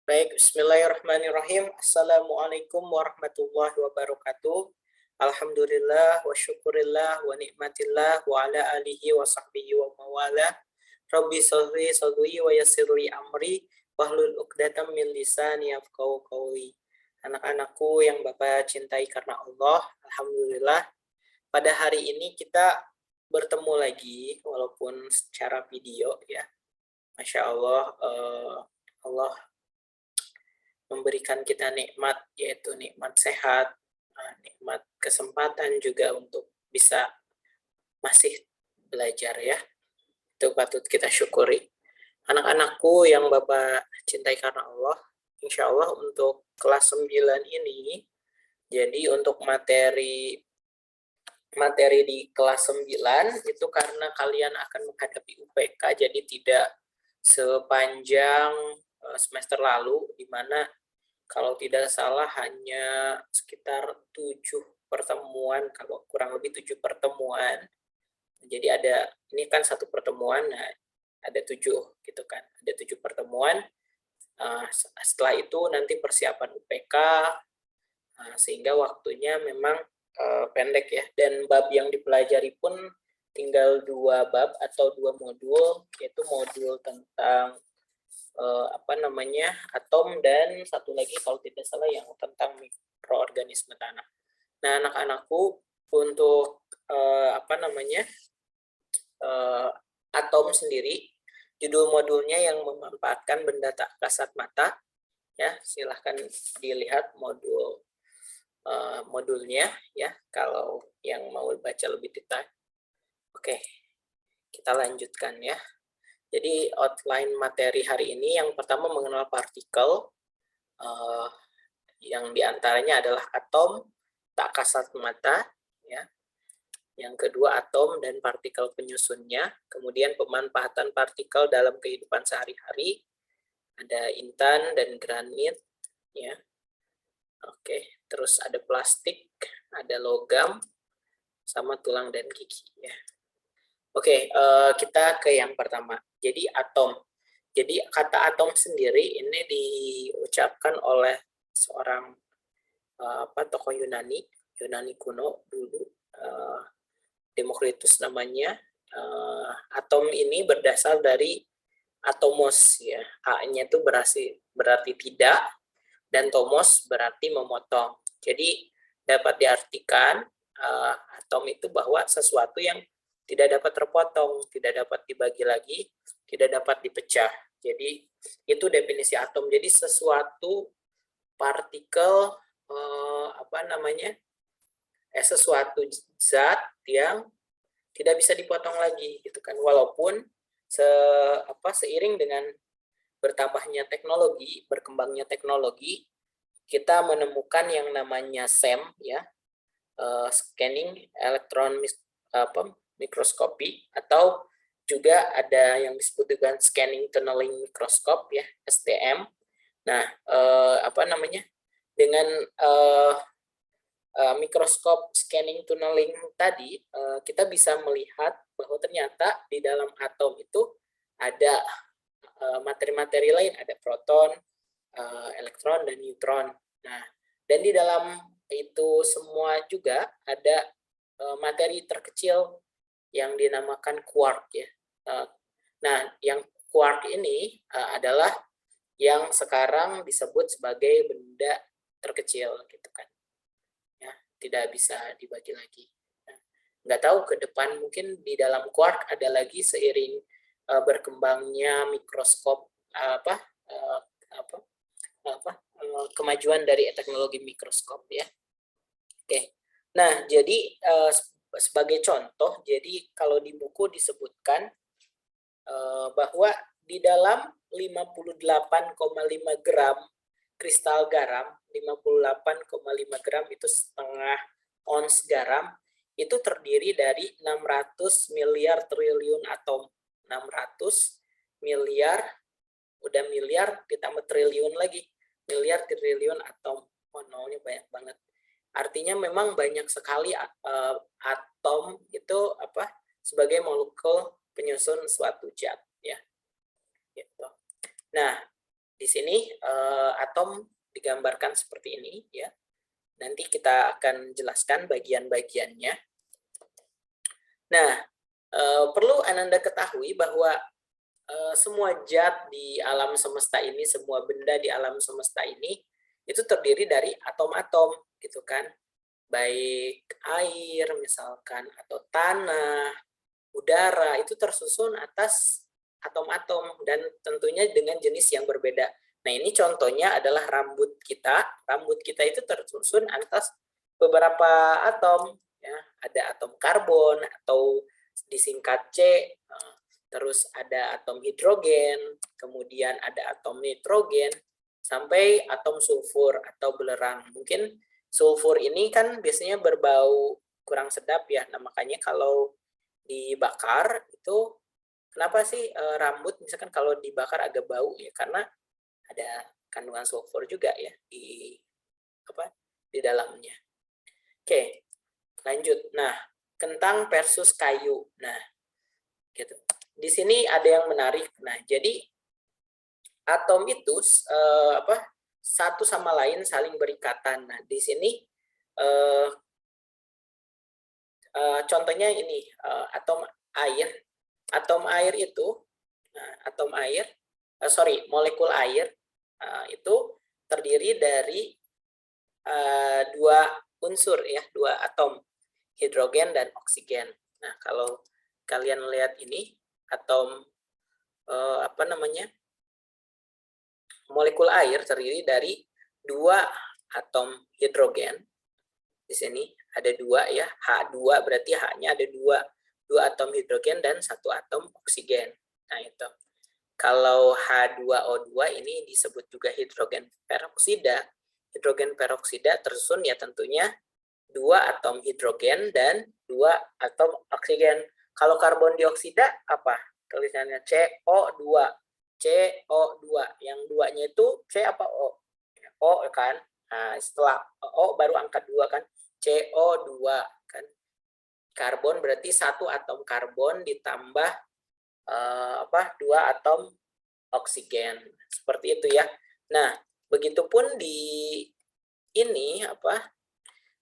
Baik, bismillahirrahmanirrahim. Assalamualaikum warahmatullahi wabarakatuh. Alhamdulillah wa syukurillah wa nikmatillah wa ala alihi wa sahbihi wa mawala. Rabbi sholli sadri wa yassirli amri wahlul 'uqdatam min lisani yafqahu qawli. Anak-anakku yang Bapak cintai karena Allah, alhamdulillah pada hari ini kita bertemu lagi walaupun secara video ya. Masya Allah, Allah memberikan kita nikmat, yaitu nikmat sehat, nikmat kesempatan juga untuk bisa masih belajar ya. Itu patut kita syukuri. Anak-anakku yang Bapak cintai karena Allah, insya Allah untuk kelas 9 ini, jadi untuk materi di kelas 9 itu karena kalian akan menghadapi UPK, jadi tidak sepanjang semester lalu, di mana kalau tidak salah hanya sekitar 7 pertemuan, kalau kurang lebih 7 pertemuan. Jadi ada, ini kan satu pertemuan, nah ada 7 gitu kan, ada 7 pertemuan. Setelah itu nanti persiapan UPK, sehingga waktunya memang pendek ya, dan bab yang dipelajari pun tinggal 2 bab atau 2 modul, yaitu modul tentang atom, dan satu lagi kalau tidak salah yang tentang mikroorganisme tanah. Nah, anak-anakku untuk atom sendiri, judul modulnya yang memanfaatkan benda tak kasat mata ya, silahkan dilihat modulnya ya kalau yang mau baca lebih detail. Oke, kita lanjutkan ya. Jadi outline materi hari ini yang pertama mengenal partikel, yang diantaranya adalah atom tak kasat mata, ya. Yang kedua atom dan partikel penyusunnya, kemudian pemanfaatan partikel dalam kehidupan sehari-hari, ada intan dan granit, ya. Oke, terus ada plastik, ada logam, sama tulang dan gigi, ya. Oke, kita ke yang pertama. Jadi atom. Jadi kata atom sendiri ini diucapkan oleh seorang tokoh Yunani kuno dulu, Demokritus namanya. Atom ini berasal dari atomos ya. A-nya itu berarti tidak, dan tomos berarti memotong. Jadi dapat diartikan atom itu bahwa sesuatu yang tidak dapat terpotong, tidak dapat dibagi lagi, tidak dapat dipecah. Jadi itu definisi atom. Jadi sesuatu partikel sesuatu zat yang tidak bisa dipotong lagi gitu kan. Walaupun seiring dengan bertambahnya teknologi, berkembangnya teknologi, kita menemukan yang namanya SEM ya, scanning electron mikroskopi, atau juga ada yang disebut dengan scanning tunneling microscope ya, STM. Nah, dengan mikroskop scanning tunneling tadi, kita bisa melihat bahwa ternyata di dalam atom itu ada materi-materi lain, ada proton, elektron, dan neutron. Nah, dan di dalam itu semua juga ada materi terkecil yang dinamakan quark ya. Nah, yang quark ini adalah yang sekarang disebut sebagai benda terkecil gitu kan. Ya, tidak bisa dibagi lagi. Nah, nggak tahu ke depan mungkin di dalam quark ada lagi seiring berkembangnya mikroskop kemajuan dari teknologi mikroskop ya. Oke. Nah, jadi sebagai contoh, jadi kalau di buku disebutkan bahwa di dalam 58,5 gram kristal garam, 58,5 gram itu setengah ons garam, itu terdiri dari 600 miliar triliun atom. 600 miliar, udah miliar ditambah triliun lagi, miliar triliun atom. Oh, nolnya banyak banget. Artinya memang banyak sekali atom itu sebagai molekul penyusun suatu zat ya. Gitu. Nah, di sini atom digambarkan seperti ini ya. Nanti kita akan jelaskan bagian-bagiannya. Nah, perlu Ananda ketahui bahwa semua zat di alam semesta ini, semua benda di alam semesta ini itu terdiri dari atom-atom gitu kan. Baik air misalkan atau tanah, udara itu tersusun atas atom-atom dan tentunya dengan jenis yang berbeda. Nah, ini contohnya adalah rambut kita. Rambut kita itu tersusun atas beberapa atom ya. Ada atom karbon atau disingkat C, terus ada atom hidrogen, kemudian ada atom nitrogen, sampai atom sulfur atau belerang. Mungkin sulfur ini kan biasanya berbau kurang sedap ya. Nah, makanya kalau dibakar itu kenapa sih rambut misalkan kalau dibakar agak bau ya, karena ada kandungan sulfur juga ya di dalamnya. Oke, lanjut. Nah, kentang versus kayu. Nah, gitu. Di sini ada yang menarik. Nah, jadi atom itu satu sama lain saling berikatan. Nah, di sini contohnya ini atom air. Atom air itu, molekul air itu terdiri dari dua unsur ya, dua atom, hidrogen dan oksigen. Nah, kalau kalian lihat ini atom molekul air terdiri dari dua atom hidrogen. Di sini ada dua ya, H2 berarti H-nya ada dua atom hidrogen dan satu atom oksigen. Nah, itu. Kalau H2O2 ini disebut juga hidrogen peroksida. Hidrogen peroksida tersusun ya tentunya dua atom hidrogen dan dua atom oksigen. Kalau karbon dioksida apa? Tulisannya CO2. CO2. Yang duanya itu C apa O? O kan? Nah, setelah O baru angka 2 kan? CO2 kan. Karbon berarti satu atom karbon ditambah dua atom oksigen. Seperti itu ya. Nah, begitupun di ini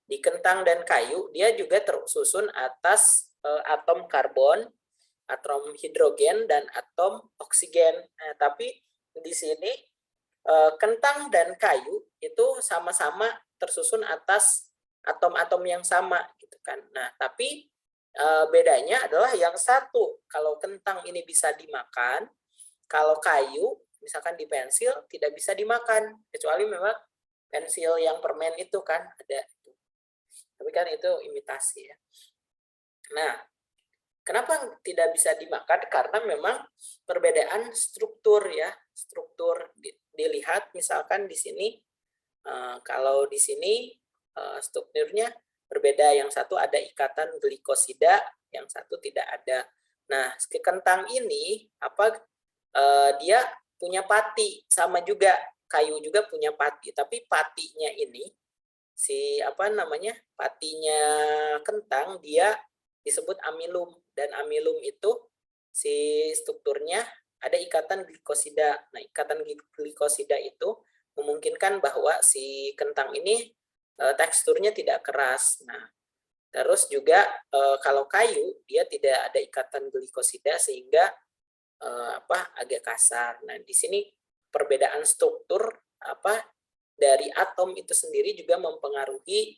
di kentang dan kayu dia juga tersusun atas atom karbon, atom hidrogen dan atom oksigen. Nah, tapi di sini kentang dan kayu itu sama-sama tersusun atas atom-atom yang sama gitu kan. Nah, tapi bedanya adalah yang satu kalau kentang ini bisa dimakan, kalau kayu misalkan di pensil tidak bisa dimakan, kecuali memang pensil yang permen itu kan ada. Tapi kan itu imitasi ya. Nah, kenapa tidak bisa dimakan? Karena memang perbedaan struktur ya. Struktur dilihat misalkan di sini, kalau di sini strukturnya berbeda, yang satu ada ikatan glikosida, yang satu tidak ada. Nah, kentang ini dia punya pati, sama juga kayu juga punya pati, tapi patinya ini patinya kentang dia disebut amilum, dan amilum itu si strukturnya ada ikatan glikosida. Nah, ikatan glikosida itu memungkinkan bahwa si kentang ini teksturnya tidak keras. Nah, terus juga kalau kayu dia tidak ada ikatan glikosida sehingga agak kasar. Nah, di sini perbedaan struktur dari atom itu sendiri juga mempengaruhi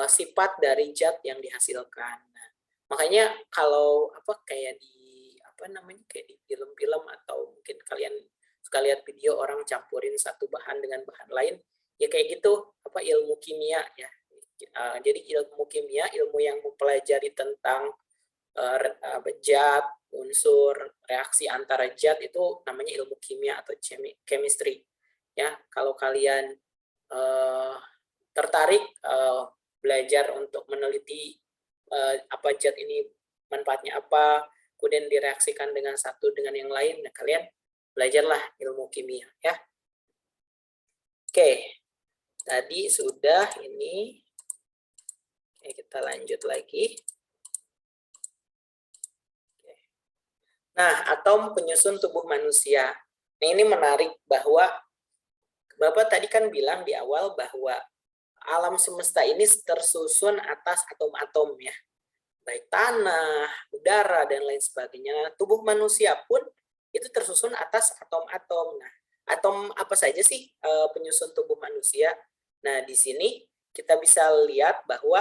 sifat dari zat yang dihasilkan. Nah, makanya kalau kayak di kayak di film-film atau mungkin kalian suka lihat video orang campurin satu bahan dengan bahan lain, ya kayak gitu ilmu kimia ya. Jadi ilmu kimia, ilmu yang mempelajari tentang zat, unsur, reaksi antara zat itu namanya ilmu kimia atau chemistry. Ya, kalau kalian tertarik belajar untuk meneliti apa zat ini manfaatnya apa, kemudian direaksikan dengan satu dengan yang lain, nah kalian belajarlah ilmu kimia ya. Oke. Tadi sudah ini. Oke, kita lanjut lagi. Nah, atom penyusun tubuh manusia. Nah, ini menarik bahwa Bapak tadi kan bilang di awal bahwa alam semesta ini tersusun atas atom-atom ya, baik tanah, udara, dan lain sebagainya. Tubuh manusia pun itu tersusun atas atom-atom. Nah, atom apa saja sih penyusun tubuh manusia? Nah, di sini kita bisa lihat bahwa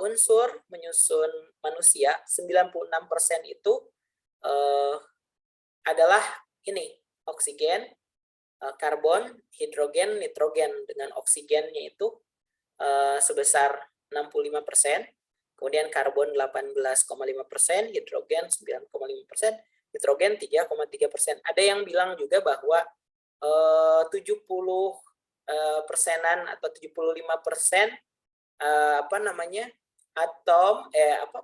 unsur menyusun manusia 96% itu adalah ini, oksigen, karbon, hidrogen, nitrogen, dengan oksigennya itu sebesar 65%, kemudian karbon 18,5%, hidrogen 9,5%, nitrogen 3,3%. Ada yang bilang juga bahwa 70 persenan atau 75%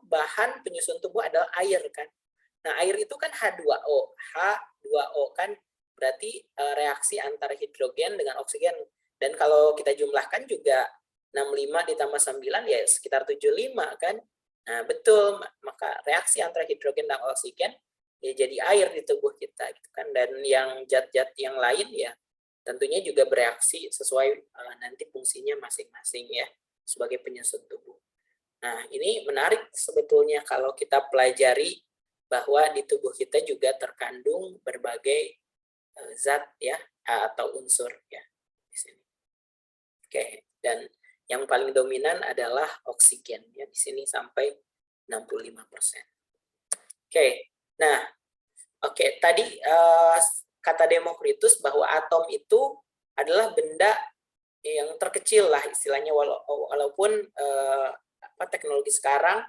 bahan penyusun tubuh adalah air kan. Nah, air itu kan H2O. H2O kan berarti reaksi antara hidrogen dengan oksigen. Dan kalau kita jumlahkan juga 65 ditambah 9 ya sekitar 75 kan. Nah, betul. Maka reaksi antara hidrogen dan oksigen ya jadi air di tubuh kita gitu kan. Dan yang zat-zat yang lain ya tentunya juga bereaksi sesuai nanti fungsinya masing-masing ya sebagai penyusun tubuh. Nah, ini menarik sebetulnya kalau kita pelajari bahwa di tubuh kita juga terkandung berbagai zat ya atau unsur ya di sini. Oke, dan yang paling dominan adalah oksigen ya di sini sampai 65%. Oke. Nah, tadi kata Demokritus bahwa atom itu adalah benda yang terkecil lah istilahnya, walaupun teknologi sekarang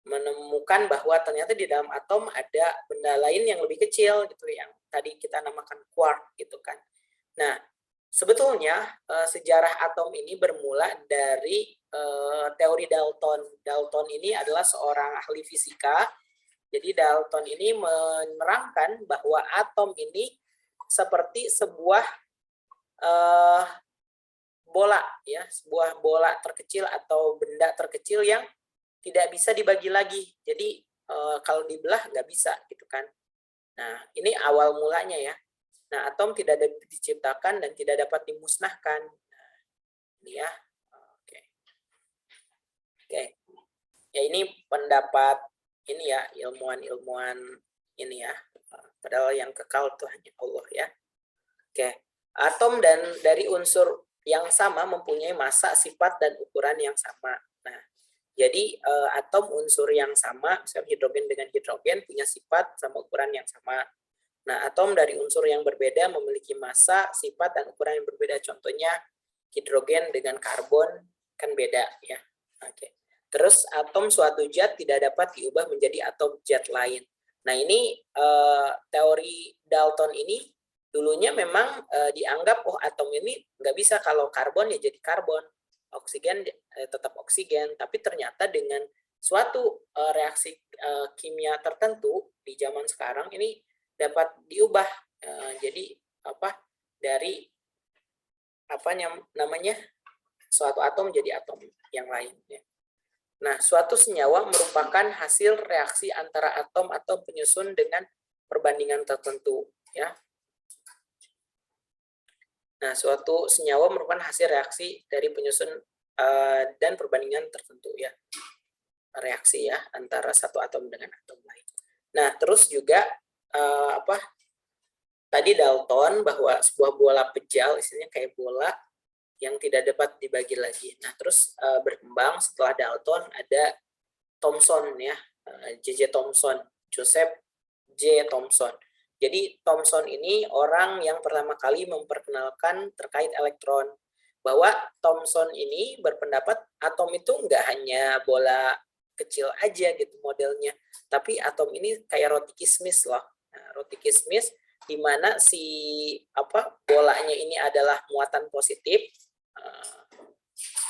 menemukan bahwa ternyata di dalam atom ada benda lain yang lebih kecil gitu, yang tadi kita namakan quark gitu kan. Nah, sebetulnya sejarah atom ini bermula dari teori Dalton. Dalton ini adalah seorang ahli fisika. Jadi Dalton ini menerangkan bahwa atom ini seperti sebuah bola ya, sebuah bola terkecil atau benda terkecil yang tidak bisa dibagi lagi. Jadi kalau dibelah nggak bisa gitu kan. Nah, ini awal mulanya ya. Nah, atom tidak dapat diciptakan dan tidak dapat dimusnahkan. Nah, ini ya. Oke. Oke. Ya, ini pendapat ini ya, ilmuwan-ilmuwan ini ya. Padahal yang kekal itu hanya Allah ya. Oke. Atom dan dari unsur yang sama mempunyai massa, sifat, dan ukuran yang sama. Nah, jadi atom unsur yang sama, misalnya hidrogen dengan hidrogen, punya sifat sama ukuran yang sama. Nah, atom dari unsur yang berbeda memiliki massa, sifat, dan ukuran yang berbeda. Contohnya hidrogen dengan karbon kan beda ya. Oke. Terus atom suatu zat tidak dapat diubah menjadi atom zat lain. Nah, ini teori Dalton ini dulunya memang dianggap atom ini nggak bisa, kalau karbon ya jadi karbon, oksigen tetap oksigen, tapi ternyata dengan suatu reaksi kimia tertentu di zaman sekarang ini dapat diubah jadi dari namanya suatu atom jadi atom yang lain ya. Nah, suatu senyawa merupakan hasil reaksi antara atom atau penyusun dengan perbandingan tertentu ya. Nah, suatu senyawa merupakan hasil reaksi dari penyusun dan perbandingan tertentu ya, reaksi ya antara satu atom dengan atom lain. Nah, terus juga tadi Dalton bahwa sebuah bola pejal isinya kayak bola yang tidak dapat dibagi lagi. Nah, terus berkembang setelah Dalton ada Thomson ya, J.J. Thomson, Joseph J. Thomson. Jadi Thomson ini orang yang pertama kali memperkenalkan terkait elektron. Bahwa Thomson ini berpendapat atom itu nggak hanya bola kecil aja gitu modelnya, tapi atom ini kayak roti kismis loh. Nah, roti kismis di mana si bolanya ini adalah muatan positif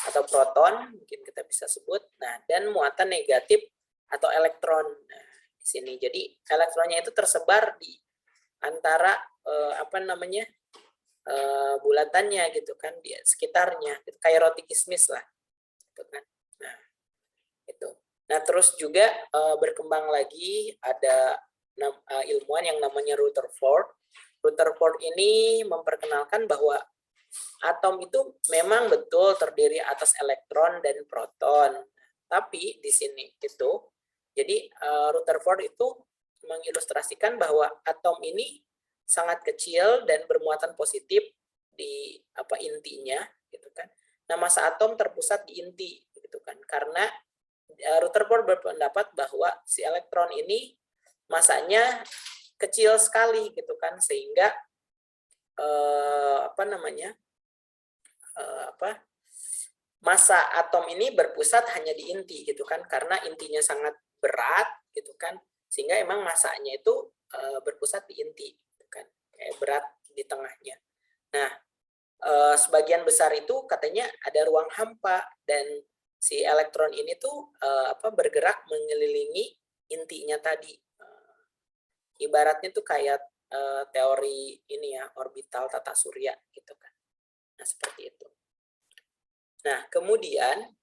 atau proton mungkin kita bisa sebut. Nah, dan muatan negatif atau elektron. Nah, di sini jadi elektronnya itu tersebar di antara bulatannya gitu kan, di sekitarnya gitu, kayak roti kismis lah gitu kan. Nah, itu. Nah, terus juga berkembang lagi ada ilmuwan yang namanya Rutherford. Rutherford ini memperkenalkan bahwa atom itu memang betul terdiri atas elektron dan proton. Tapi di sini itu, jadi Rutherford itu mengilustrasikan bahwa atom ini sangat kecil dan bermuatan positif di intinya, gitu kan. Nah, massa atom terpusat di inti, gitu kan. Karena Rutherford berpendapat bahwa si elektron ini massanya kecil sekali, gitu kan, sehingga massa atom ini berpusat hanya di inti, gitu kan, karena intinya sangat berat, gitu kan, sehingga emang massanya itu berpusat di inti, gitu kan, kayak berat di tengahnya. Nah, sebagian besar itu katanya ada ruang hampa dan si elektron ini tuh bergerak mengelilingi intinya tadi. Ibaratnya tuh kayak teori ini ya, orbital tata surya, gitu kan. Nah, seperti itu. Nah, kemudian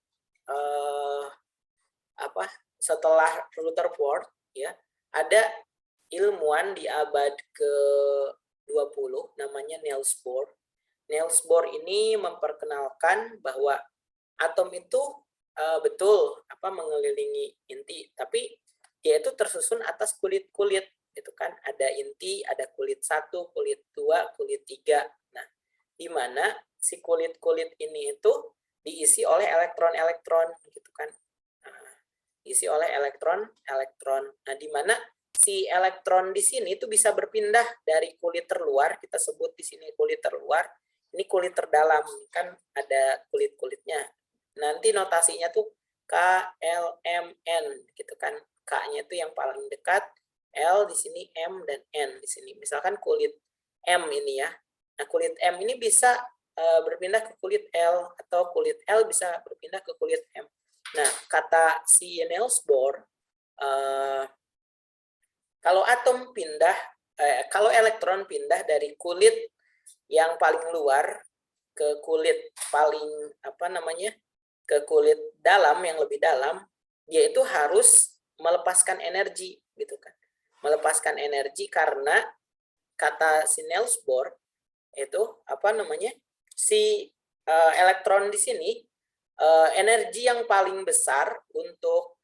setelah Rutherford ya, ada ilmuwan di abad ke-20 namanya Niels Bohr. Niels Bohr ini memperkenalkan bahwa atom itu betul mengelilingi inti, tapi dia itu tersusun atas kulit-kulit, gitu kan. Ada inti, ada kulit 1, kulit 2, kulit 3. Nah, di mana si kulit-kulit ini itu diisi oleh elektron-elektron, gitu kan. Nah, diisi oleh elektron-elektron. Nah, di mana si elektron di sini itu bisa berpindah dari kulit terluar, kita sebut di sini kulit terluar, ini kulit terdalam, kan ada kulit-kulitnya. Nanti notasinya tuh K, L, M, N, gitu kan. K-nya itu yang paling dekat, L di sini, M dan N di sini. Misalkan kulit M ini ya. Nah, kulit M ini bisa berpindah ke kulit L, atau kulit L bisa berpindah ke kulit M. Nah, kata si Niels Bohr, kalau atom pindah, kalau elektron pindah dari kulit yang paling luar ke kulit paling ke kulit dalam yang lebih dalam, dia itu harus melepaskan energi, gitu kan. Melepaskan energi karena kata si Niels Bohr itu si elektron di sini energi yang paling besar untuk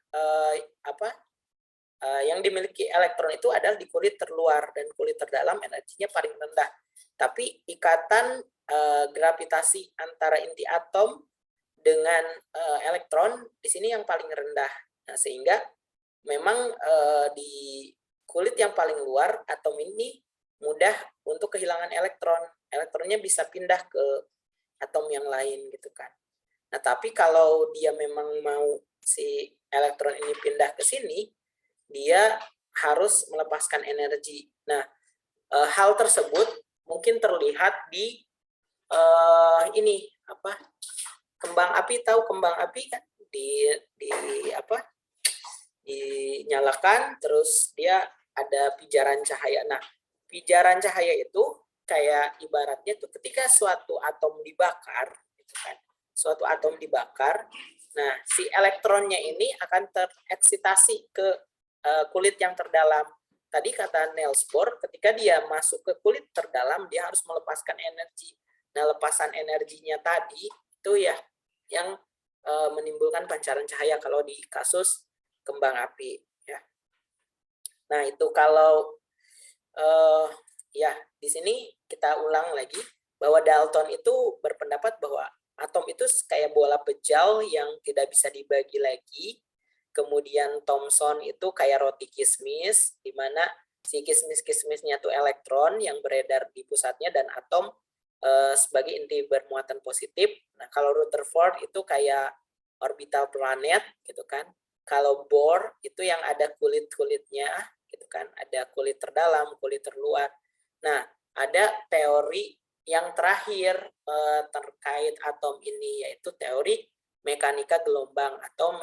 yang dimiliki elektron itu adalah di kulit terluar, dan kulit terdalam energinya paling rendah. Tapi ikatan gravitasi antara inti atom dengan elektron di sini yang paling rendah. Nah, sehingga memang di kulit yang paling luar atom ini mudah untuk kehilangan elektron. Elektronnya bisa pindah ke atom yang lain, gitu kan. Nah, tapi kalau dia memang mau si elektron ini pindah ke sini, dia harus melepaskan energi. Nah, hal tersebut mungkin terlihat di ini kembang api. Tahu kembang api kan? Dinyalakan, terus dia ada pijaran cahaya. Nah, pijaran cahaya itu kayak ibaratnya tuh ketika suatu atom dibakar, gitu kan. Suatu atom dibakar, nah si elektronnya ini akan tereksitasi ke kulit yang terdalam. Tadi kata Niels Bohr, ketika dia masuk ke kulit terdalam, dia harus melepaskan energi. Nah, lepasan energinya tadi itu ya yang menimbulkan pancaran cahaya kalau di kasus kembang api, ya. Nah, itu kalau ya di sini kita ulang lagi bahwa Dalton itu berpendapat bahwa atom itu kayak bola pejal yang tidak bisa dibagi lagi. Kemudian Thomson itu kayak roti kismis, di mana si kismis-kismisnya itu elektron yang beredar di pusatnya, dan atom sebagai inti bermuatan positif. Nah, kalau Rutherford itu kayak orbital planet, gitu kan. Kalau Bohr itu yang ada kulit-kulitnya, gitu kan. Ada kulit terdalam, kulit terluar. Nah, ada teori yang terakhir terkait atom ini, yaitu teori mekanika gelombang atau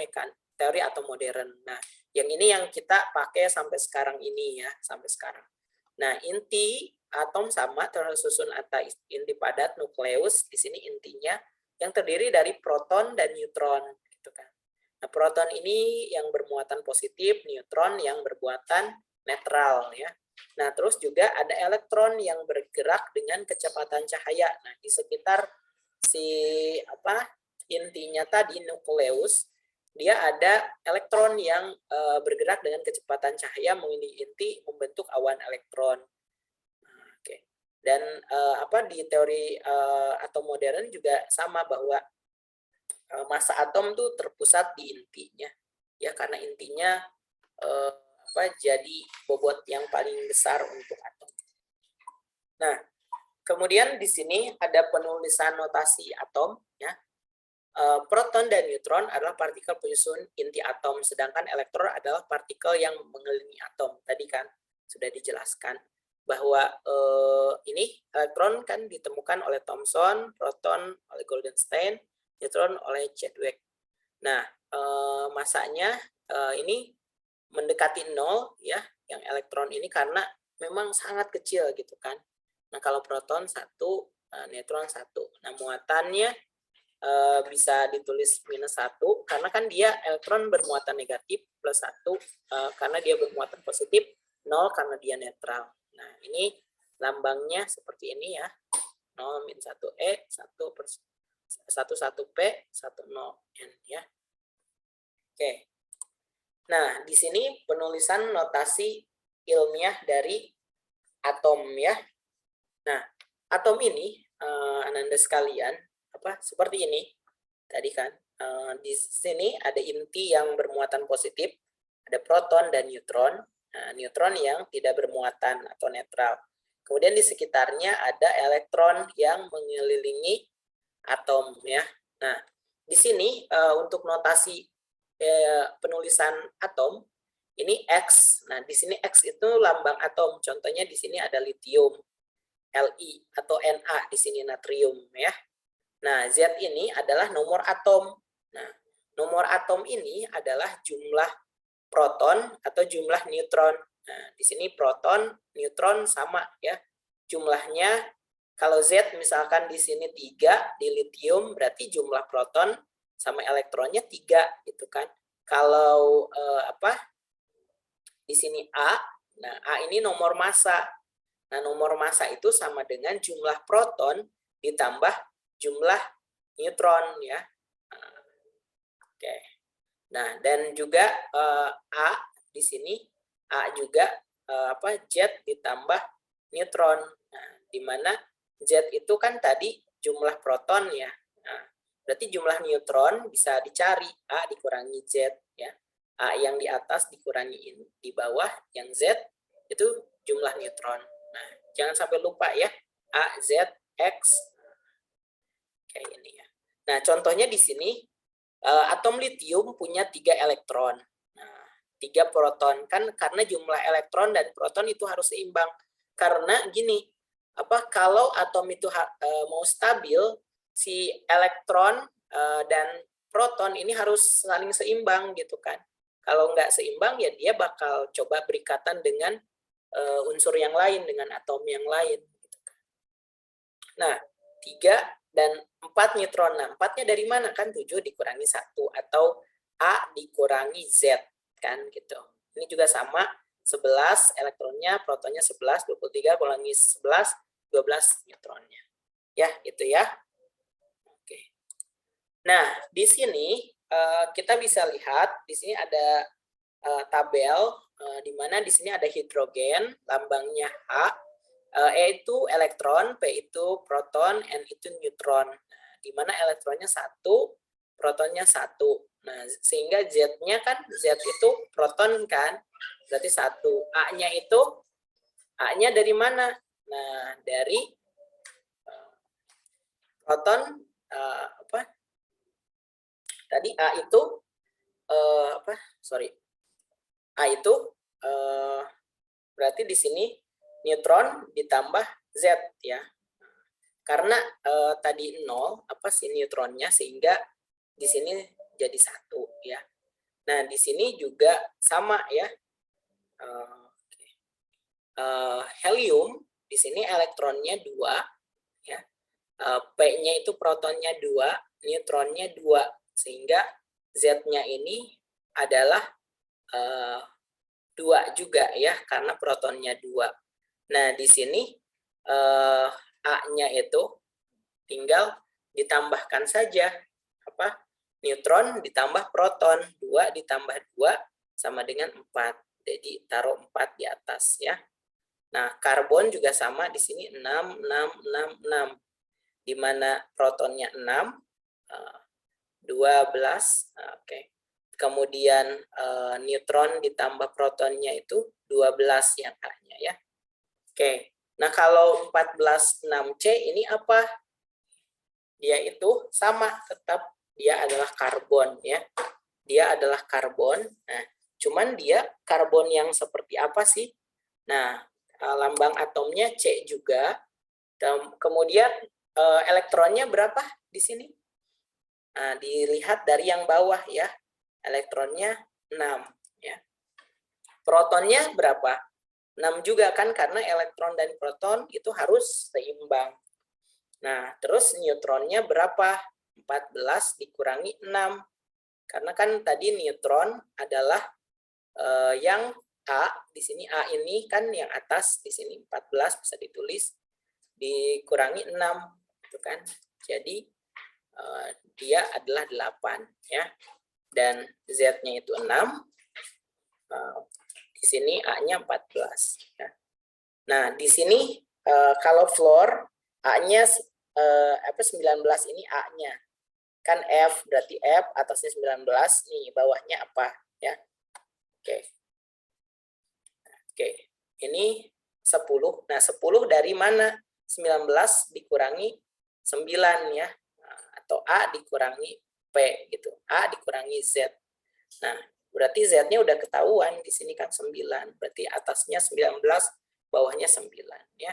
teori atom modern. Nah, yang ini yang kita pakai sampai sekarang ini ya, sampai sekarang. Nah, inti atom sama tersusun atas inti padat nukleus. Di sini intinya yang terdiri dari proton dan neutron, gitu kan. Nah, proton ini yang bermuatan positif, neutron yang bermuatan netral, ya. Nah, terus juga ada elektron yang bergerak dengan kecepatan cahaya. Nah, di sekitar si intinya tadi nukleus, dia ada elektron yang bergerak dengan kecepatan cahaya mengelilingi inti membentuk awan elektron. Oke. Dan di teori atom modern juga sama bahwa massa atom tuh terpusat di intinya, ya, karena intinya jadi bobot yang paling besar untuk atom. Nah, kemudian di sini ada penulisan notasi atom, ya. Proton dan neutron adalah partikel penyusun inti atom, sedangkan elektron adalah partikel yang mengelilingi atom. Tadi kan sudah dijelaskan bahwa ini elektron kan ditemukan oleh Thomson, proton oleh Goldstein, neutron oleh Chadwick. Nah, masanya ini mendekati 0, ya, yang elektron ini karena memang sangat kecil gitu kan. Nah, kalau proton 1, neutron 1. Nah, muatannya bisa ditulis -1 karena kan dia elektron bermuatan negatif, plus 1 karena dia bermuatan positif, 0 karena dia netral. Nah, ini lambangnya seperti ini ya. 0 min 1E, 1P, 10N ya. Oke. Nah, di sini penulisan notasi ilmiah dari atom ya. Nah, atom ini Ananda sekalian seperti ini. Tadi kan di sini ada inti yang bermuatan positif, ada proton dan neutron. Nah, neutron yang tidak bermuatan atau netral. Kemudian di sekitarnya ada elektron yang mengelilingi atom ya. Nah, di sini untuk notasi penulisan atom ini X. Nah, di sini X itu lambang atom. Contohnya di sini ada litium, Li atau Na di sini natrium ya. Nah, Z ini adalah nomor atom. Nah, nomor atom ini adalah jumlah proton atau jumlah neutron. Nah, di sini proton, neutron sama ya. Jumlahnya kalau Z misalkan di sini 3 di litium berarti jumlah proton sama elektronnya 3 gitu kan. Kalau di sini A, nah A ini nomor massa. Nah, nomor massa itu sama dengan jumlah proton ditambah jumlah neutron ya. Oke. Nah, dan juga A di sini A juga Z ditambah neutron. Nah, di mana Z itu kan tadi jumlah proton ya. Nah, berarti jumlah neutron bisa dicari A dikurangi Z ya. A yang di atas dikurangi di bawah yang Z itu jumlah neutron. Nah, jangan sampai lupa ya. A, Z, X. Kayak ini ya. Nah, contohnya di sini atom litium punya 3 elektron. Nah, 3 proton kan karena jumlah elektron dan proton itu harus seimbang. Karena gini, kalau atom itu mau stabil, si elektron dan proton ini harus saling seimbang gitu kan. Kalau nggak seimbang ya dia bakal coba berikatan dengan unsur yang lain, dengan atom yang lain. Gitu kan. Nah, 3 dan 4 neutron. Nah, 4-nya dari mana kan? 7 dikurangi 1 atau A dikurangi Z kan gitu. Ini juga sama 11 elektronnya, protonnya 11, 23 kurangi 11, 12 neutronnya. Ya, itu ya. Oke. Nah, di sini kita bisa lihat di sini ada tabel di mana di sini ada hidrogen, lambangnya H. E itu elektron, P itu proton, N itu neutron. Nah, di mana elektronnya 1, protonnya 1. Nah, sehingga Z-nya kan, Z itu proton kan, berarti 1. A-nya dari mana? Nah, dari proton, tadi A itu, A itu berarti di sini neutron ditambah Z ya. Karena tadi 0 neutronnya sehingga di sini jadi 1 ya. Nah, di sini juga sama ya. Helium di sini elektronnya 2 ya. P-nya itu protonnya 2, neutronnya 2 sehingga Z-nya ini adalah 2 juga ya, karena protonnya 2. Nah, di sini A-nya itu tinggal ditambahkan saja apa? Neutron ditambah proton, 2 ditambah 2 sama dengan 4. Jadi taruh 4 di atas ya. Nah, karbon juga sama di sini 6 6 6 6. Di mana protonnya 6, 12, oke. Kemudian neutron ditambah protonnya itu 12 yang A-nya ya. Oke. Nah, kalau 14 6C ini apa? Dia itu sama, tetap dia adalah karbon ya. Dia adalah karbon. Nah, cuman dia karbon yang seperti apa sih? Nah, lambang atomnya C juga. Kemudian elektronnya berapa di sini? Nah, dilihat dari yang bawah ya. Elektronnya 6 ya. Protonnya berapa? 6 juga kan, karena elektron dan proton itu harus seimbang. Nah, terus neutronnya berapa? 14 dikurangi 6. Karena kan tadi neutron adalah yang A, di sini A ini kan yang atas, di sini 14 bisa ditulis, dikurangi 6. Gitu kan. Jadi dia adalah 8 ya. Dan Z-nya itu 6. Di sini A-nya 14 ya. Nah, di sini kalau fluor A-nya 19 ini A-nya. Kan F berarti F, atasnya 19, nih bawahnya apa ya. Oke. Oke. Ini 10. Nah, 10 dari mana? 19 dikurangi 9 ya. Atau A dikurangi P gitu. A dikurangi Z. Nah, berarti Z-nya udah ketahuan, di sini kan 9. Berarti atasnya 19, bawahnya 9 ya.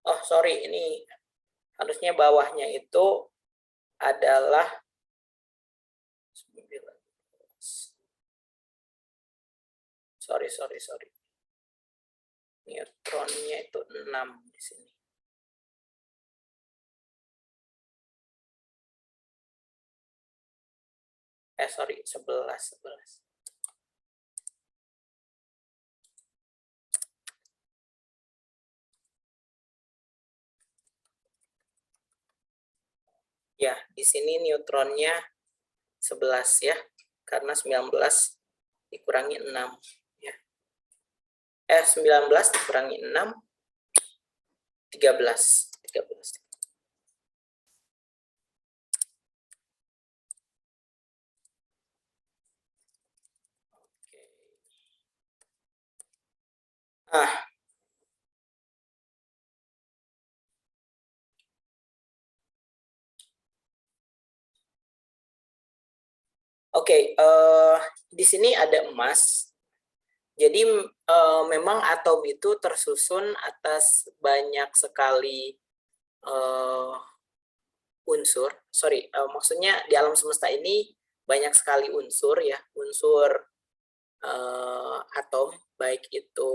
Oh, sorry, ini harusnya bawahnya itu adalah 19. Sorry. Neutronnya itu 6 di sini. Sorry, 11. Ya, di sini neutronnya 11 ya. Karena 19 dikurangi 6 ya. 19 dikurangi 6, 13. Oke, di sini ada emas. Jadi memang atom itu tersusun atas banyak sekali unsur. Maksudnya di alam semesta ini banyak sekali unsur ya, unsur atom, baik itu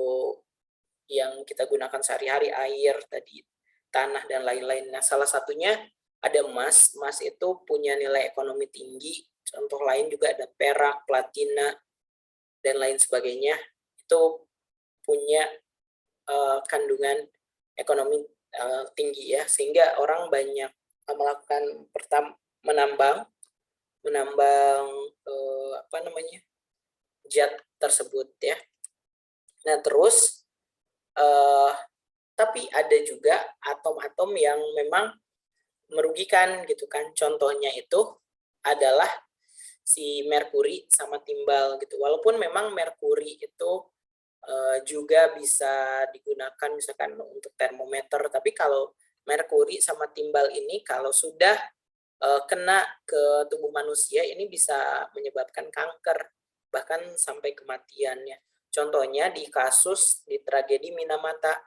yang kita gunakan sehari-hari, air tadi, tanah dan lain-lain. Nah, salah satunya ada emas. Emas itu punya nilai ekonomi tinggi. Contoh lain juga ada perak, platina, dan lain sebagainya. Itu punya kandungan ekonomi tinggi ya, sehingga orang banyak melakukan menambang zat tersebut ya. Nah, terus tapi ada juga atom-atom yang memang merugikan gitu kan. Contohnya itu adalah si merkuri sama timbal gitu. Walaupun memang merkuri itu juga bisa digunakan misalkan untuk termometer, tapi kalau merkuri sama timbal ini kalau sudah kena ke tubuh manusia ini bisa menyebabkan kanker, bahkan sampai kematiannya. Contohnya di kasus di tragedi Minamata.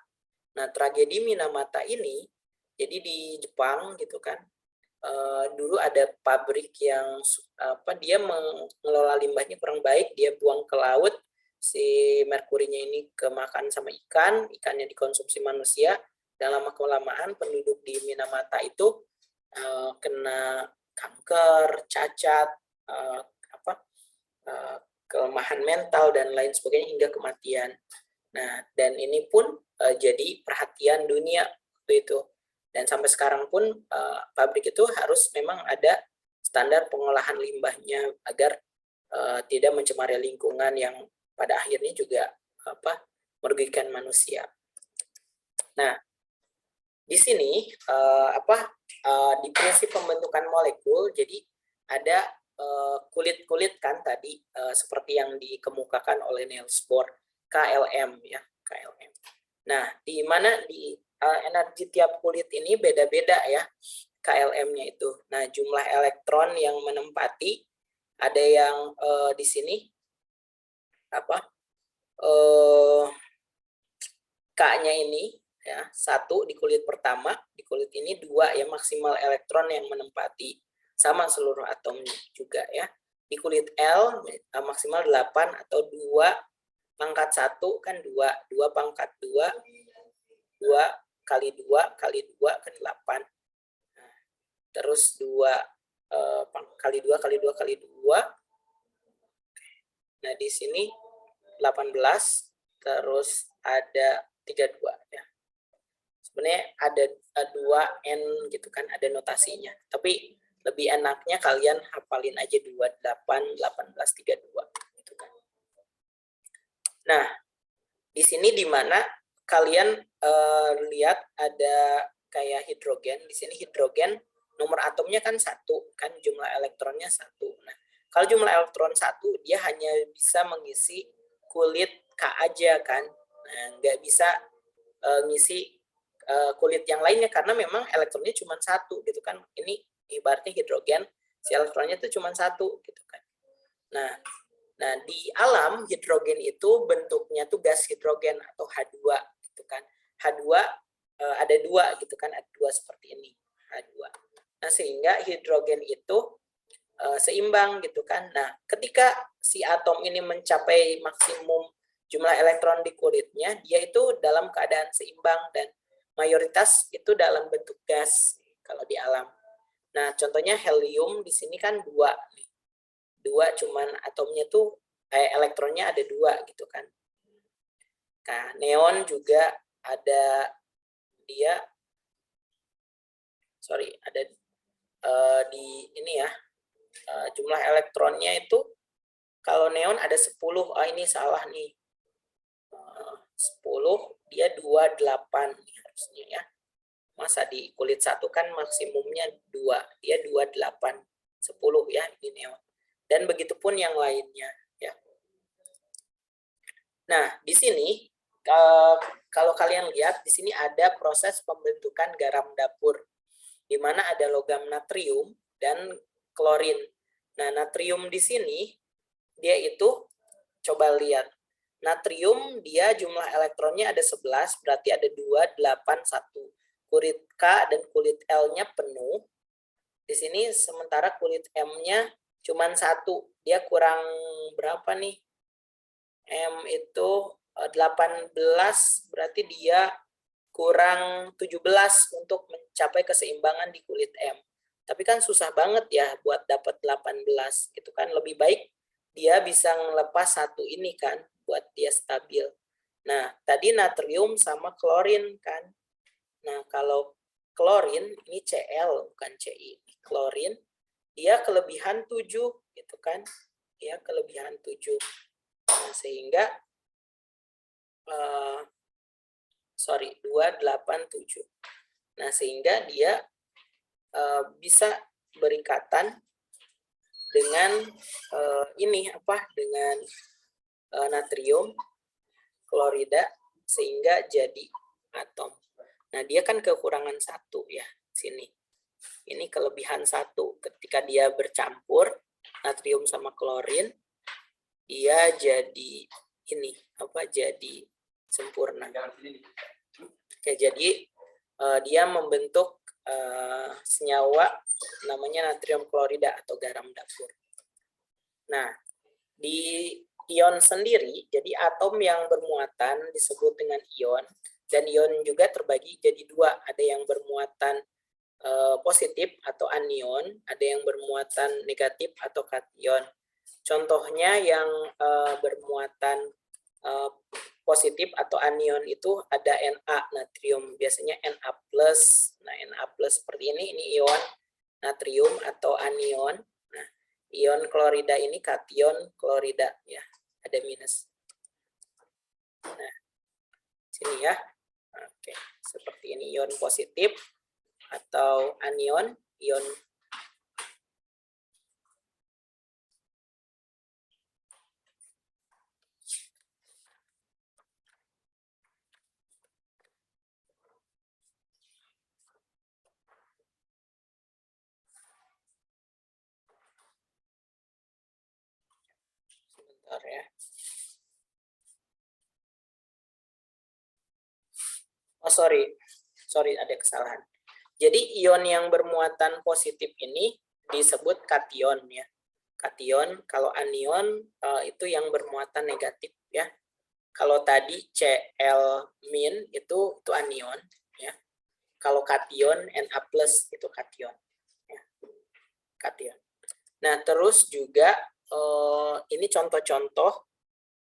Nah, tragedi Minamata ini jadi di Jepang gitu kan. dulu ada pabrik yang dia mengelola limbahnya kurang baik, dia buang ke laut, si merkurinya ini kemakan sama ikan, ikannya dikonsumsi manusia, dan lama-kelamaan penduduk di Minamata itu kena kanker, cacat, kelemahan mental dan lain sebagainya hingga kematian. Nah, dan ini pun jadi perhatian dunia waktu itu. Dan sampai sekarang pun pabrik itu harus memang ada standar pengolahan limbahnya agar tidak mencemari lingkungan yang pada akhirnya juga merugikan manusia. Nah, di sini di prinsip pembentukan molekul, jadi ada kulit-kulit kan tadi seperti yang dikemukakan oleh Niels Bohr, KLM ya, KLM. Nah, di mana di energi tiap kulit ini beda-beda ya KLM-nya itu. Nah, jumlah elektron yang menempati ada yang di sini K-nya ini ya 1 di kulit pertama, di kulit ini 2 ya maksimal elektron yang menempati, sama seluruh atomnya juga ya. Di kulit L maksimal 8 atau 2 pangkat 1 kan 2 pangkat 2 kali 2 kali 2 kan 8. Nah, terus 2 kali 2 kali 2 kali 2. Nah, di sini 18, terus ada 32 ya. Sebenarnya ada 2N gitu kan, ada notasinya. Tapi lebih enaknya kalian hafalin aja 28, 18, 32 gitu kan. Nah, di sini di mana kalian lihat ada kayak hidrogen. Di sini hidrogen nomor atomnya kan 1, kan jumlah elektronnya 1. Nah, kalau jumlah elektron 1, dia hanya bisa mengisi kulit K aja kan. Nah, nggak bisa ngisi kulit yang lainnya karena memang elektronnya cuma 1 gitu kan. Ini ibaratnya hidrogen, si elektronnya itu cuma 1 gitu kan. Nah, di alam hidrogen itu bentuknya tuh gas hidrogen atau H2 gitu kan. H2 ada 2 gitu kan, ada 2 seperti ini, H2. Nah, sehingga hidrogen itu seimbang gitu kan. Nah, ketika si atom ini mencapai maksimum jumlah elektron di kulitnya, dia itu dalam keadaan seimbang dan mayoritas itu dalam bentuk gas kalau di alam. Nah, contohnya helium di sini kan 2 nih. 2 cuman atomnya tuh elektronnya ada 2 gitu kan. Nah, neon juga ada dia ada di ini ya. Jumlah elektronnya itu kalau neon ada 10. Ini salah nih. 10 dia 28 nih harusnya ya. Masa di kulit 1 kan maksimumnya 2, dia 28, 10 ya ini neon. Dan begitupun yang lainnya ya. Nah, di sini kalau kalian lihat di sini ada proses pembentukan garam dapur di mana ada logam natrium dan klorin. Nah, natrium di sini dia itu coba lihat. Natrium dia jumlah elektronnya ada 11, berarti ada 2, 8, 1. Kulit K dan kulit L-nya penuh. Di sini sementara kulit M-nya cuma 1. Dia kurang berapa nih? M itu 18, berarti dia kurang 17 untuk mencapai keseimbangan di kulit M. Tapi kan susah banget ya buat dapat 18 gitu kan. Lebih baik dia bisa ngelepas 1 ini kan buat dia stabil. Nah, tadi natrium sama klorin kan. Nah, kalau klorin ini Cl bukan Ci. Klorin dia kelebihan 7 gitu kan. Ya, kelebihan 7. Nah, sehingga 287. Nah, sehingga dia bisa berikatan dengan dengan natrium klorida sehingga jadi atom. Nah, dia kan kekurangan 1 ya sini. Ini kelebihan 1 ketika dia bercampur natrium sama klorin, dia jadi jadi sempurna. Oke, jadi dia membentuk senyawa namanya natrium klorida atau garam dapur. Nah, di ion sendiri, jadi atom yang bermuatan disebut dengan ion, dan ion juga terbagi jadi dua, ada yang bermuatan positif atau anion, ada yang bermuatan negatif atau kation. Contohnya yang bermuatan positif atau anion itu ada Na natrium, biasanya Na+. Nah, Na+ seperti ini ion natrium atau anion. Nah, ion klorida ini kation klorida ya, ada minus. Nah, sini ya. Oke, seperti ini ion positif atau anion, ion sebentar ya. Oh, sorry ada kesalahan. Jadi ion yang bermuatan positif ini disebut kation ya. Kation, kalau anion itu yang bermuatan negatif ya. Kalau tadi Cl- itu anion ya. Kalau kation Na+ itu kation ya. Kation. Nah, terus juga ini contoh-contoh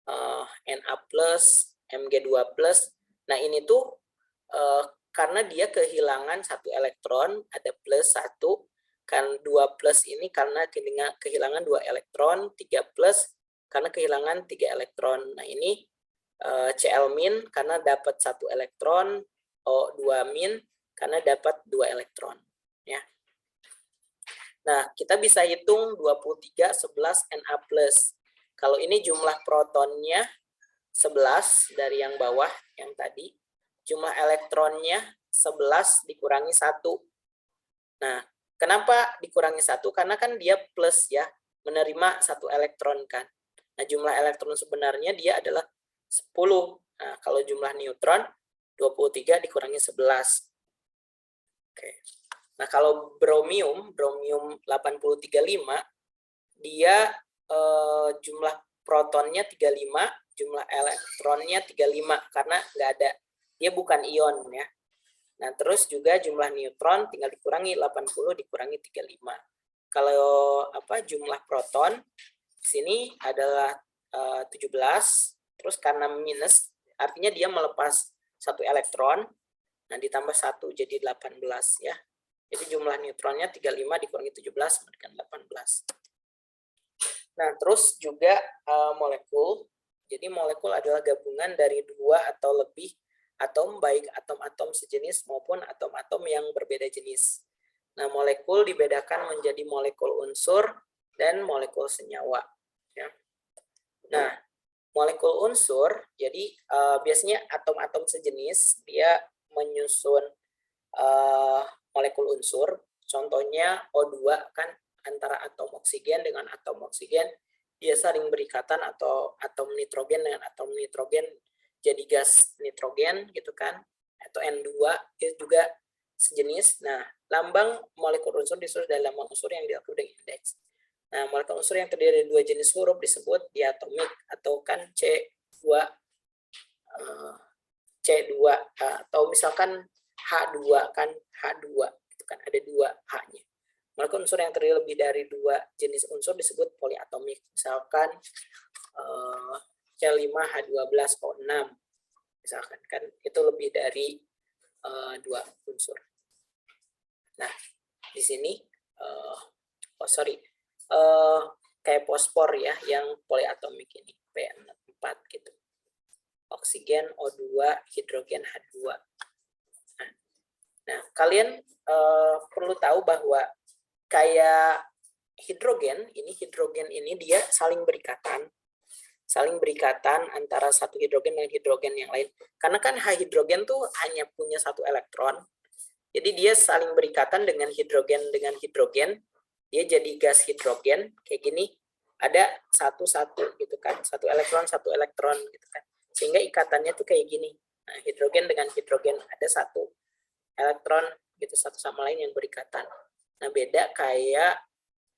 Na+, Mg2+. Nah, ini tuh karena dia kehilangan satu elektron, ada plus satu, kan 2 plus ini karena kehilangan 2 elektron, 3 plus karena kehilangan 3 elektron. Nah, ini Cl- karena dapat 1 elektron, O2- karena dapat 2 elektron ya. Nah, kita bisa hitung 23 11 Na+. Kalau ini jumlah protonnya 11 dari yang bawah yang tadi, jumlah elektronnya 11 dikurangi 1. Nah, kenapa dikurangi 1? Karena kan dia plus ya, menerima 1 elektron kan. Nah, jumlah elektron sebenarnya dia adalah 10. Nah, kalau jumlah neutron 23 dikurangi 11. Oke. Nah, kalau bromium 835, dia jumlah protonnya 35, jumlah elektronnya 35 karena nggak ada, dia bukan ion ya. Nah, terus juga jumlah neutron tinggal dikurangi 80 dikurangi 35. Kalau jumlah proton di sini adalah 17, terus karena minus artinya dia melepas 1 elektron. Nah, ditambah 1 jadi 18 ya. Jadi jumlah neutronnya 35 dikurangi 17 sama dengan 18. Nah, terus juga molekul. Jadi molekul adalah gabungan dari 2 atau lebih atom, baik atom-atom sejenis maupun atom-atom yang berbeda jenis. Nah, molekul dibedakan menjadi molekul unsur dan molekul senyawa. Ya. Nah, molekul unsur, jadi biasanya atom-atom sejenis, dia menyusun molekul unsur. Contohnya O2 kan, antara atom oksigen dengan atom oksigen dia saling berikatan, atau atom nitrogen dengan atom nitrogen jadi gas nitrogen gitu kan, atau N2 itu juga sejenis. Nah, lambang molekul unsur disusun dalam lambang unsur yang diatur dengan indeks. Nah, molekul unsur yang terdiri dari 2 jenis huruf disebut diatomik atau kan C2 atau misalkan H2 kan, H2 itu kan ada 2 H-nya. Molekul unsur yang terdiri lebih dari 2 jenis unsur disebut poliatomik. Misalkan C5H12O6. Misalkan kan itu lebih dari 2 unsur. Nah, di sini kayak fosfor ya yang poliatomik ini P4 gitu. Oksigen O2, hidrogen H2. Nah, kalian perlu tahu bahwa kayak hidrogen ini dia saling berikatan antara satu hidrogen dengan hidrogen yang lain. Karena kan H hidrogen tuh hanya punya 1 elektron. Jadi dia saling berikatan dengan hidrogen, dia jadi gas hidrogen kayak gini, ada 1 gitu kan, 1 elektron gitu kan. Sehingga ikatannya tuh kayak gini. Nah, hidrogen dengan hidrogen ada 1 elektron gitu, satu sama lain yang berikatan. Nah, beda kayak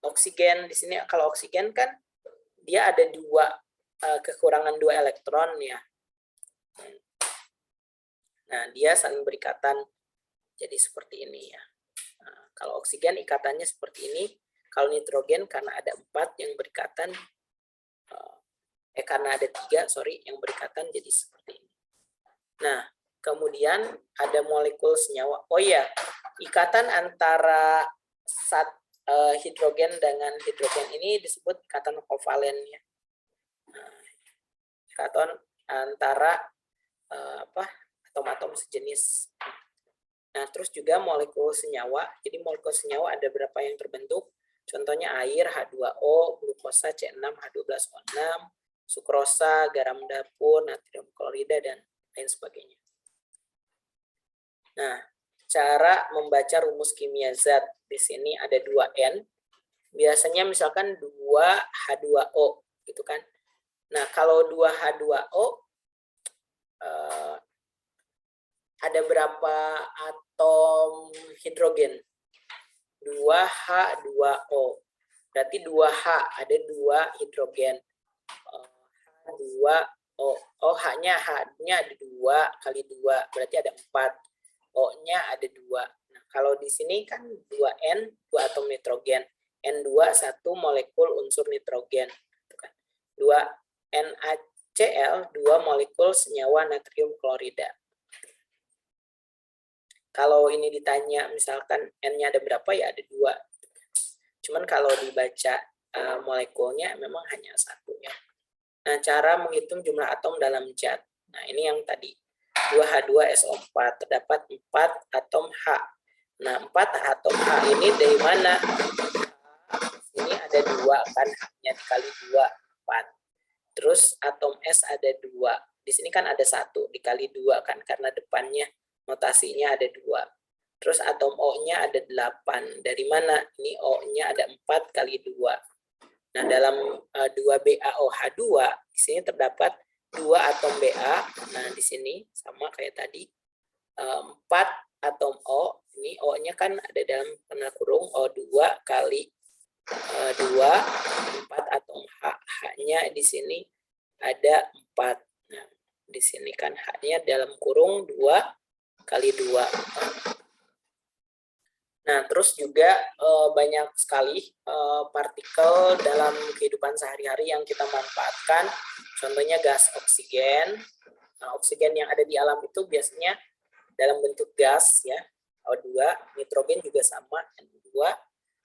oksigen. Di sini kalau oksigen kan dia ada kekurangan 2 elektron ya. Nah, dia saling berikatan jadi seperti ini ya. Nah, kalau oksigen ikatannya seperti ini. Kalau nitrogen karena ada 4 yang berikatan, karena ada 3, yang berikatan jadi seperti ini. Nah, kemudian ada molekul senyawa. Oh iya, ikatan antara hidrogen dengan hidrogen ini disebut ikatan kovalen ya. Nah, ikatan antara atom-atom sejenis. Nah, terus juga molekul senyawa. Jadi molekul senyawa ada berapa yang terbentuk? Contohnya air H2O, glukosa C6H12O6, sukrosa, garam dapur, natrium klorida, dan lain sebagainya. Nah, cara membaca rumus kimia zat di sini ada 2N. Biasanya misalkan 2H2O gitu kan. Nah, kalau 2H2O ada berapa atom hidrogen? 2H2O. Berarti 2H ada 2 hidrogen. H2O. Oh, H-nya ada 2 kali 2, berarti ada 4. O-nya ada 2. Nah, kalau di sini kan 2N, 2 atom nitrogen. N2, 1 molekul unsur nitrogen. 2 NaCl, 2 molekul senyawa natrium klorida. Kalau ini ditanya misalkan N-nya ada berapa, ya ada 2. Cuman kalau dibaca molekulnya memang hanya 1 ya. Nah, cara menghitung jumlah atom dalam zat. Nah, ini yang tadi. 2H2SO4, terdapat 4 atom H. Nah, 4 atom H ini dari mana? Ini ada 2 kan, H-nya dikali 2, 4. Terus atom S ada 2. Di sini kan ada 1 dikali 2 kan, karena depannya notasinya ada 2. Terus atom O-nya ada 8. Dari mana? Ini O-nya ada 4 kali 2. Nah, dalam 2BaOH2, di sini terdapat 2 atom Ba. Nah, di sini sama kayak tadi. 4 atom O. Ini O-nya kan ada dalam tanda kurung O2 kali 2. 4 atom H. H-nya di sini ada 4. Nah, di sini kan H-nya dalam kurung 2 kali 2. Nah, terus juga banyak sekali partikel dalam kehidupan sehari-hari yang kita manfaatkan. Contohnya gas oksigen. Nah, oksigen yang ada di alam itu biasanya dalam bentuk gas ya, O2, nitrogen juga sama, N2,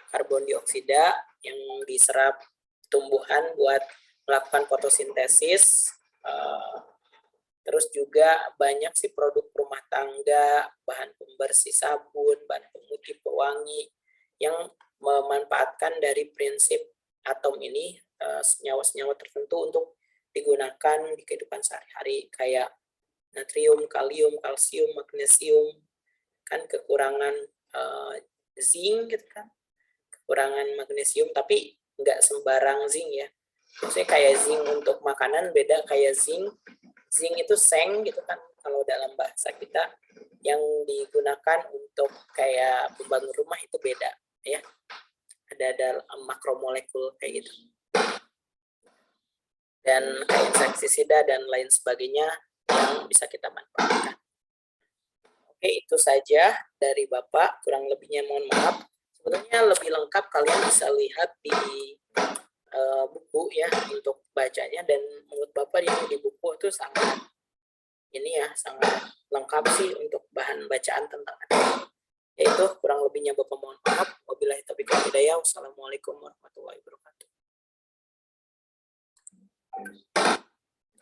karbon dioksida yang diserap tumbuhan buat melakukan fotosintesis. Terus juga banyak sih produk rumah tangga, bahan pembersih sabun, bahan pemutih pewangi yang memanfaatkan dari prinsip atom ini, senyawa-senyawa tertentu untuk digunakan di kehidupan sehari-hari, kayak natrium, kalium, kalsium, magnesium, kan kekurangan zinc gitu kan, kekurangan magnesium, tapi nggak sembarang zinc ya. Maksudnya kayak zinc untuk makanan beda kayak zinc itu seng gitu kan kalau dalam bahasa kita, yang digunakan untuk kayak pembangun rumah itu beda ya, ada makromolekul kayak gitu, dan kayak insektisida dan lain sebagainya yang bisa kita manfaatkan. Oke, itu saja dari Bapak, kurang lebihnya mohon maaf. Sebenarnya lebih lengkap kalian bisa lihat di buku ya untuk bacanya, dan menurut Bapak yang di buku itu sangat lengkap sih untuk bahan bacaan tentang itu. Kurang lebihnya Bapak mohon maaf. Wabillahi taufiq wal hidayah. Wassalamualaikum warahmatullahi wabarakatuh.